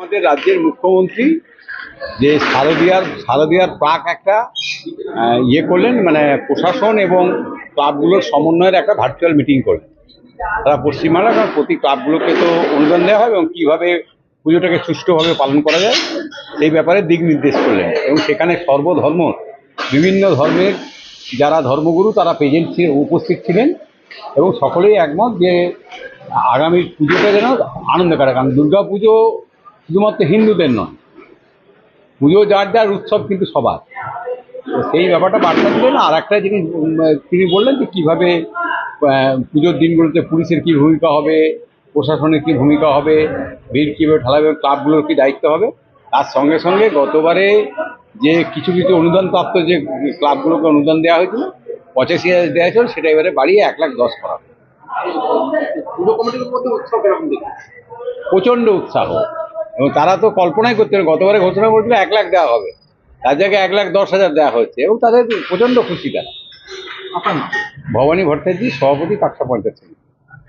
আমাদের রাজ্যের মুখ্যমন্ত্রী যে শারদীয়ার প্রাক একটা করলেন, মানে প্রশাসন এবং ক্লাবগুলোর সমন্বয়ের একটা ভার্চুয়াল মিটিং করলেন। তারা পশ্চিমবাংলা কারণ প্রতি ক্লাবগুলোকে তো অনুদান দেওয়া হবে এবং কীভাবে পুজোটাকে সুষ্ঠুভাবে পালন করা যায় সেই ব্যাপারে দিক নির্দেশ করলেন। এবং সেখানে সর্বধর্ম বিভিন্ন ধর্মের যারা ধর্মগুরু তারা উপস্থিত ছিলেন এবং সকলেই একমত যে আগামী পুজোটা যেন আনন্দ কাটে। কারণ দুর্গা পুজো শুধুমাত্র হিন্দুদের নয়, পুজো যার যার উৎসব কিন্তু সবার। সেই ব্যাপারটা বার্তা দিলেন। আর একটা জিনিস তিনি বললেন যে কীভাবে পুজোর দিনগুলোতে পুলিশের কী ভূমিকা হবে, প্রশাসনের কী ভূমিকা হবে, ভিড় কীভাবে ঠেলাবে, ক্লাবগুলোর কী দায়িত্ব হবে। তার সঙ্গে সঙ্গে গতবারে যে কিছু অনুদানপ্রাপ্ত যে ক্লাবগুলোকে অনুদান দেওয়া হয়েছিল 85,000 দেওয়া হয়েছিল, সেটা এবারে বাড়িয়ে 1,10,000 করা। পুজো কমিটির মধ্যে উৎসব এরকম দেখি প্রচণ্ড উৎসাহ, এবং তারা তো কল্পনাই করতে পারে। গতবারে ঘোষণা করেছিল 1 লাখ দেওয়া হবে, তার জায়গায় 1,10,000 দেওয়া হচ্ছে এবং তাদের প্রচণ্ড খুশি। তারা ভবানী ভট্টাচার্য, সভাপতি, কাকসা পঞ্চায়েত সমিতি।